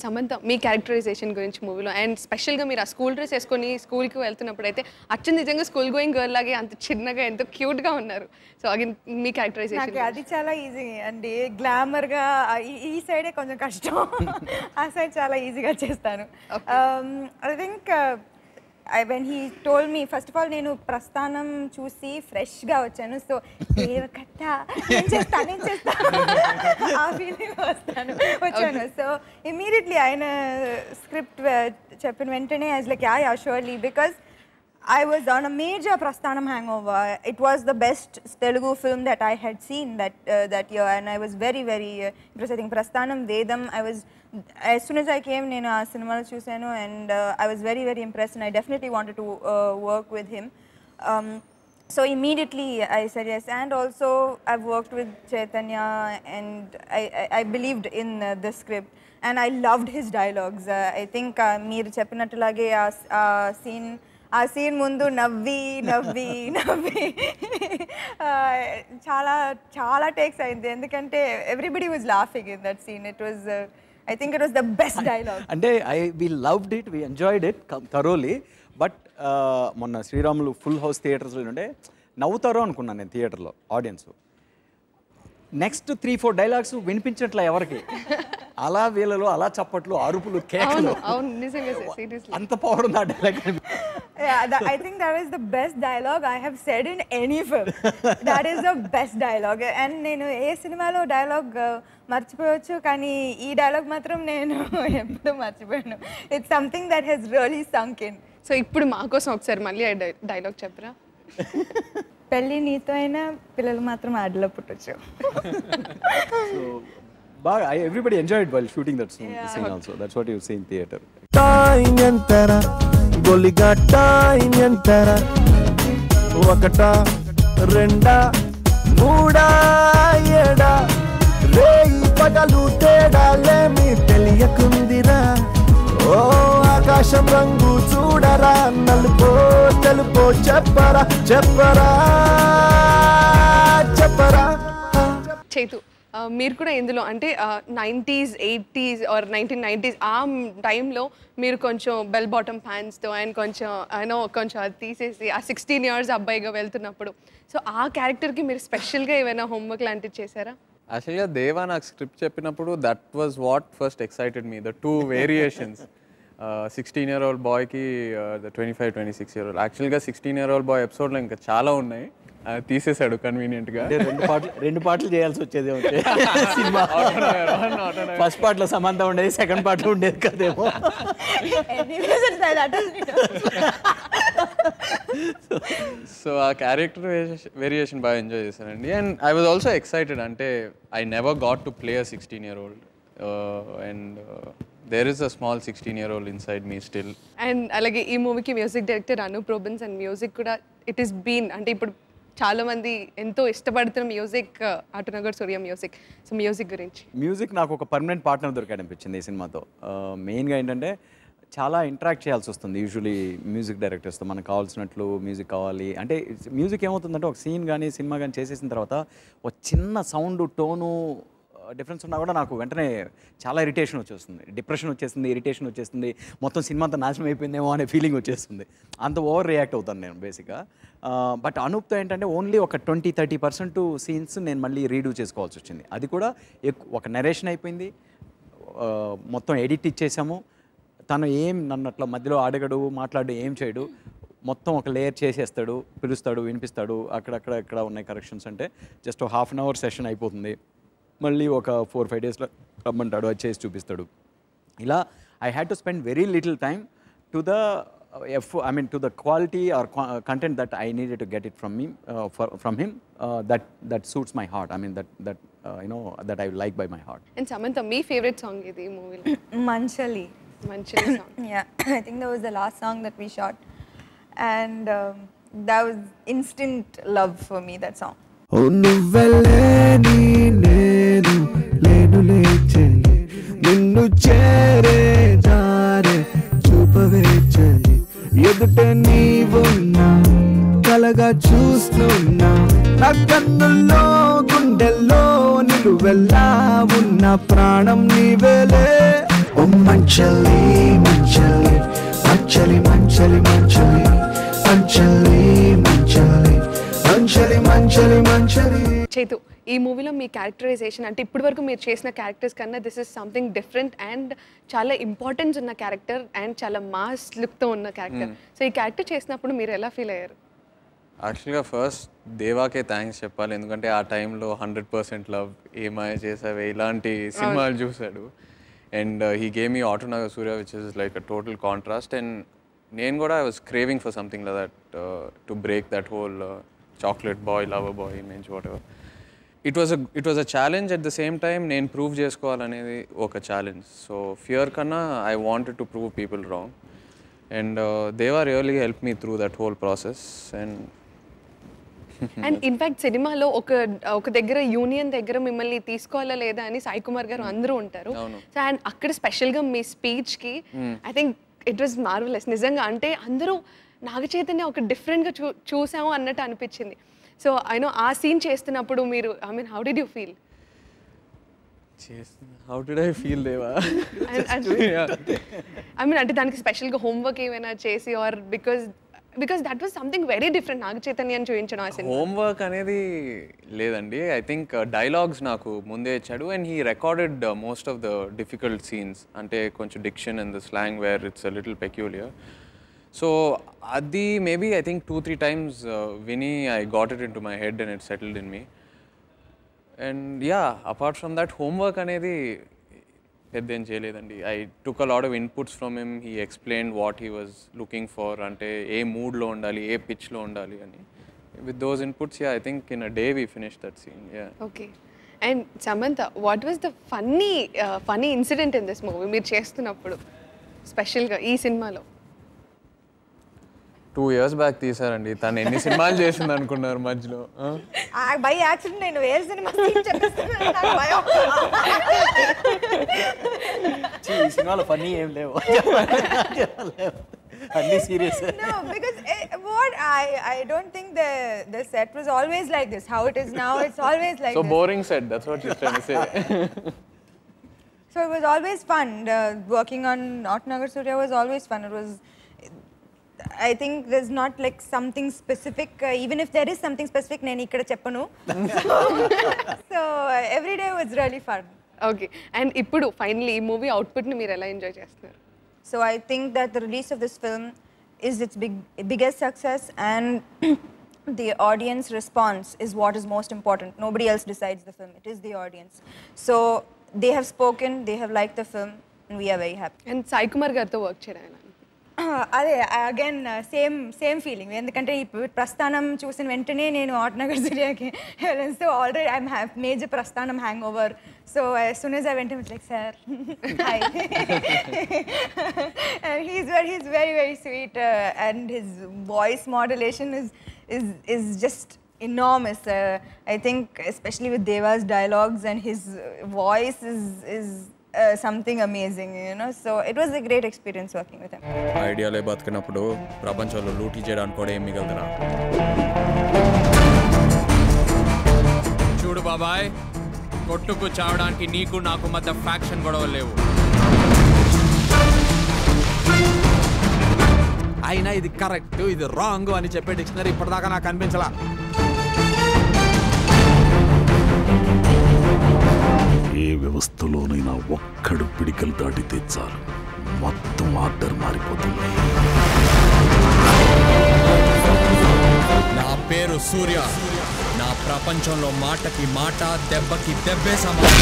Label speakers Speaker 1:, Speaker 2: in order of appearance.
Speaker 1: సమంత మీ characterisation గురించి మూవీలో and స్పెషల్గా మీరు ఆ స్కూల్ డ్రెస్ వేసుకొని స్కూల్కి వెళ్తున్నప్పుడు అయితే అచ్చం నిజంగా స్కూల్ గోయింగ్ గర్ల్ లాగే అంత చిన్నగా ఎంతో క్యూట్గా ఉన్నారు. సో అగైన్ మీ క్యారెక్టరైజేషన్
Speaker 2: అది చాలా ఈజీ అండి. గ్లామర్గా ఈ సైడే కొంచెం కష్టం, ఆ సైడ్ చాలా ఈజీగా చేస్తాను. I think when he told me, first of all నేను ప్రస్థానం చూసి ఫ్రెష్గా వచ్చాను. సో కథ నేను చేస్తా ఆ ఫీలింగ్ వచ్చాను. సో ఇమీడియట్లీ ఆయన స్క్రిప్ట్ చెప్పిన వెంటనే I was like yeah surely, because I was on a major Prasthanam hangover. It was the best Telugu film that I had seen that year, and I was very impressed. I think Prasthanam, Vedam, as soon as I came, nenu aa cinema lo chusanu, and I was very impressed, and I definitely wanted to work with him. So immediately I said yes, and also I've worked with Chaitanya, and I believed in the script, and I loved his dialogues. I think meer cheppinattulage ఆ scene ముందు నవ్వి చాలా takes అయింది, ఎందుకంటే everybody was laughing in that scene. I think it was the best dialogue.
Speaker 3: అంటే we loved it, we enjoyed it thoroughly, but మొన్న Sriramulu full house థియేటర్స్లో ఉంటే నవ్వుతారో అనుకున్నాను నేను థియేటర్లో ఆడియన్స్. నెక్స్ట్ 3-4 డైలాగ్స్ వినిపించట్లే ఎవరికి, అలా వీళ్ళలో అలా చప్పట్లు అరుపులు కేకలు, అంత పవర్ ఉంది ఆ dialogue.
Speaker 2: I think that is the best dialogue I have said in any film. That is the best dialogue. And నేను ఏ సినిమాలో డైలాగ్ మర్చిపోవచ్చు, కానీ ఈ డైలాగ్ మాత్రం నేను ఎప్పుడు మర్చిపోయాను. It's something that he's really sunk in.
Speaker 1: So ఇప్పుడు మా కోసం ఒకసారి మళ్ళీ డైలాగ్ చెప్పరా?
Speaker 2: పెళ్ళి నీతో అయినా పిల్లలు మాత్రం ఆడలో పుట్టొచ్చు.
Speaker 3: బాగా everybody enjoyed while shooting that scene also. That's what you see in theater.
Speaker 4: తాయింయంతరా గొలిగట్టాయింయంతరా ఒకటా రెండా మూడా ఏడా రేయి పగలు తేడాలేమి తెలియకుందిరా. ఓ ఆకాశం రంగు చూడరా, నలుపో తెలుపో చెప్పరా చెప్పరా చెప్పరా.
Speaker 1: చైతు, మీరు కూడా ఇందులో అంటే 90s 80s ఆర్ 1990s ఆ టైంలో మీరు కొంచెం బెల్ బాటమ్ ప్యాంట్స్తో అండ్ కొంచెం అది తీసేసి ఆ 16 years అబ్బాయిగా వెళ్తున్నప్పుడు, సో ఆ క్యారెక్టర్కి మీరు స్పెషల్గా ఏమైనా హోంవర్క్ లాంటివి చేశారా?
Speaker 5: యాక్చువల్గా దేవా నాకు స్క్రిప్ట్ చెప్పినప్పుడు that was what first excited me, the 2 variations. 16-year-old బాయ్కి ద 25-26-year-old. యాక్చువల్గా 16-year-old బాయ్ ఎపిసోడ్లో ఇంకా చాలా ఉన్నాయి, తీసేశాడు కన్వీనియంట్గా.
Speaker 3: 2 పాటలు చేయాల్సి వచ్చేది సినిమా. ఫస్ట్ పార్ట్లో సమంత ఉండేది, సెకండ్ పార్ట్లో ఉండేది కదేమో.
Speaker 5: సో ఆ క్యారెక్టర్ వేరియేషన్ బాగా ఎంజాయ్ చేశానండి. And I was also excited, అంటే I never got to play a 16-year-old, అండ్ there is a small 16-year-old inside me still.
Speaker 1: And అలాగే ఈ మూవీకి music director Anup Rubens, and music కూడా ఇట్ ఈస్ బీన్ అంటే ఇప్పుడు చాలా మంది ఎంతో ఇష్టపడుతున్న music Autonagar Surya music. So music గురించి.
Speaker 3: మ్యూజిక్ నాకు ఒక పర్మనెంట్ పార్ట్నర్ దొరికాడు అనిపించింది ఈ సినిమాతో. మెయిన్గా ఏంటంటే చాలా ఇంటరాక్ట్ చేయాల్సి వస్తుంది యూజువలీ మ్యూజిక్ డైరెక్టర్స్తో. మనకు కావాల్సినట్లు మ్యూజిక్ కావాలి అంటే, మ్యూజిక్ ఏమవుతుందంటే ఒక సీన్ కానీ సినిమా కానీ చేసేసిన తర్వాత ఒక చిన్న సౌండ్ టోను డిఫరెన్స్ ఉన్నా కూడా నాకు వెంటనే చాలా ఇరిటేషన్ వచ్చేస్తుంది, డిప్రెషన్ వచ్చేస్తుంది, ఇరిటేషన్ వచ్చేస్తుంది, మొత్తం సినిమా అంతా నాశనం అయిపోయిందేమో అనే ఫీలింగ్ వచ్చేస్తుంది. అంత ఓవర్ రియాక్ట్ అవుతాను నేను బేసిక్గా. బట్ అనూప్తో ఏంటంటే ఓన్లీ ఒక 20-30% సీన్స్ నేను మళ్ళీ రీడూ చేసుకోవాల్సి వచ్చింది. అది కూడా ఒక నరేషన్ అయిపోయింది, మొత్తం ఎడిట్ ఇచ్చేసాము. తను ఏం నన్ను అట్లా మధ్యలో అడగడు, మాట్లాడు, ఏం చేయడు, మొత్తం ఒక లేయర్ చేసేస్తాడు, పిలుస్తాడు, వినిపిస్తాడు. అక్కడక్కడ ఉన్నాయి కరెక్షన్స్ అంటే జస్ట్ 1/2 hour సెషన్ అయిపోతుంది. మళ్ళీ ఒక 4-5 daysలో రమ్మంటాడు, అది చేసి చూపిస్తాడు. ఇలా I had to spend very little time to the to the quality or content that I needed to get it from him that suits my heart. I mean that I like by my heart.
Speaker 1: And Samantha, me favorite song is this movie.
Speaker 2: Manchali song. Yeah, I think that was the last song that we shot, and that was instant love for me, that song.
Speaker 4: Oh nuvelle neenu lenu lechali ninnu chere dare chupave chali ఎదుటే నీవున్నా కలగా చూస్తున్నా నా కన్నుల్లో గుండెల్లో నిలువెల్లా ఉన్న ప్రాణం నీవేలే. మంచలి మంచలి మంచలి మంచలి మంచలి మంచలి మంచలి మంచలి మంచలి మంచలి.
Speaker 1: చైతు, ఈ మూవీలో మీ క్యారెక్టరైజేషన్ అంటే ఇప్పటి వరకు మీరు చేసిన క్యారెక్టర్స్ కన్నా this is something different and చాలా ఇంపార్టెన్స్ ఉన్న క్యారెక్టర్ అండ్ చాలా మాస్ లుక్తో ఉన్న క్యారెక్టర్. సో ఈ క్యారెక్టర్ చేసినప్పుడు మీరు ఎలా ఫీల్ అయ్యారు?
Speaker 5: యాక్చువల్గా ఫస్ట్ దేవాకే థ్యాంక్స్ చెప్పాలి, ఎందుకంటే ఆ టైంలో 100% లవ్, ఏమాయ చేసావే ఇలాంటి సినిమాలు చూశాడు. And he gave me Autonagar Surya which is like a total contrast. And నేను కూడా I was craving for something like that to break that whole chocolate boy lover boy image whatever. It was a challenge. At the same time నేను prove చేసుకోవాలనేది ఒక challenge. So fear కన్నా I wanted to prove people wrong. And Deva really help me through that whole process.
Speaker 1: And in fact సినిమాలో ఒక దగ్గర union దగ్గర మిమ్మల్ని తీసుకోవాలా లేదా అని సాయి కుమార్ గారు అందరూ ఉంటారు. సో అండ్ అక్కడ స్పెషల్గా మీ స్పీచ్కి I think it was marvellous నిజంగా. అంటే అందరూ నాగ చైతన్య ఒక డిఫరెంట్గా చూసాము అన్నట్టు అనిపించింది. సో ఐ నో ఆ సీన్ చేస్తున్నప్పుడు మీరు I mean how did you feel?
Speaker 5: How did I feel Deva?
Speaker 1: I mean అంటే దానికి స్పెషల్గా హోంవర్క్ ఏమైనా చేసి or because that was something very different Naga చైతన్యాన్ని చూపించడం ఆ సినిమా.
Speaker 5: హోంవర్క్ అనేది లేదండి. ఐ థింక్ డైలాగ్స్ నాకు ముందే ఇచ్చాడు and he recorded most of the difficult scenes, అంటే కొంచెం diction and the slang where it's a little peculiar. So అది మేబీ ఐ థింక్ 2-3 times విని I got it in to my head and it settled in me. And yeah, apart from that homework అనేది పెద్ద ఏం చేయలేదండి. I took a lot of inputs from him. He explain what he was looking for, అంటే ఏ మూడ్లో ఉండాలి, ఏ పిచ్లో ఉండాలి అని. With those inputs I think in a day we finish that scene. Yeah.
Speaker 1: Okay. And Samantha, what was the funny incident in this movie మీరు చేస్తున్నప్పుడు స్పెషల్గా ఈ సినిమాలో?
Speaker 5: 2 years బ్యాక్ తీసారండి. తను ఎన్ని సినిమాలు చేసింది అనుకున్నారు మధ్యలో?
Speaker 2: బై యాక్సిడెంట్ నేను వేరే సినిమా చెప్పేస్తున్నాను, నాకు భయం.
Speaker 3: ఈ సినిమాలో ఫన్నీ ఏం లేవు, అన్ని serious.
Speaker 2: No, because what I don't think the set was always like this. How it is now, it's always like
Speaker 5: So
Speaker 2: this.
Speaker 5: boring set, that's what she's trying to say.
Speaker 2: So it was always fun. Working on Nagar Surya was always fun. It was, I think there's not like something specific. Even if there is something specific, nenu ikkada cheppanu. So every day was really fun.
Speaker 1: Okay. And ఇప్పుడు finally ఈ movie అవుట్పుట్ని మీరు ఎలా enjoy చేస్తున్నారు?
Speaker 2: So I think that the release of this film is its biggest success, and the audience response is what is most important. Nobody else decides the film. It is the audience. So they have spoken, they have liked the film, and we are very happy.
Speaker 1: And Sai Kumar గారితో work చేయడం
Speaker 2: అదే again same feeling. ఎందుకంటే ఇప్పుడు ప్రస్థానం చూసిన వెంటనే నేను ఆటనగర్ సూర్యకి వెళ్ళాను. So already I'm have major ప్రస్థానం hang over. So as soon as I went, I was like, sir, hi. And he's very sweet, and his voice modulation is just enormous. I think especially with Deva's dialogues, and his voice is something amazing, you know. So it was a great experience working with him.
Speaker 5: ఐడియాలే బతికినప్పుడు ప్రపంచంలో లూటీ చేయడానికి కూడా ఏం మిగలదురా.
Speaker 6: చూడు బాబాయ్, కొట్టుకు చావడానికి నీకు నాకు మధ్య ఫ్యాక్షన్ గొడవలు లేవు. అయినా ఇది కరెక్ట్, ఇది రాంగ్ అని చెప్పే డిక్షనరీ ఇప్పటిదాకా నాకు అనిపించలా.
Speaker 7: ఏ వ్యవస్థలోనైనా ఒక్కడు పిడికలు దాటితే చాలు, మొత్తం ఆర్డర్ మారిపోతుంది.
Speaker 6: నా పేరు సూర్య. నా ప్రపంచంలో మాటకి మాట, దెబ్బకి దెబ్బే సమానం.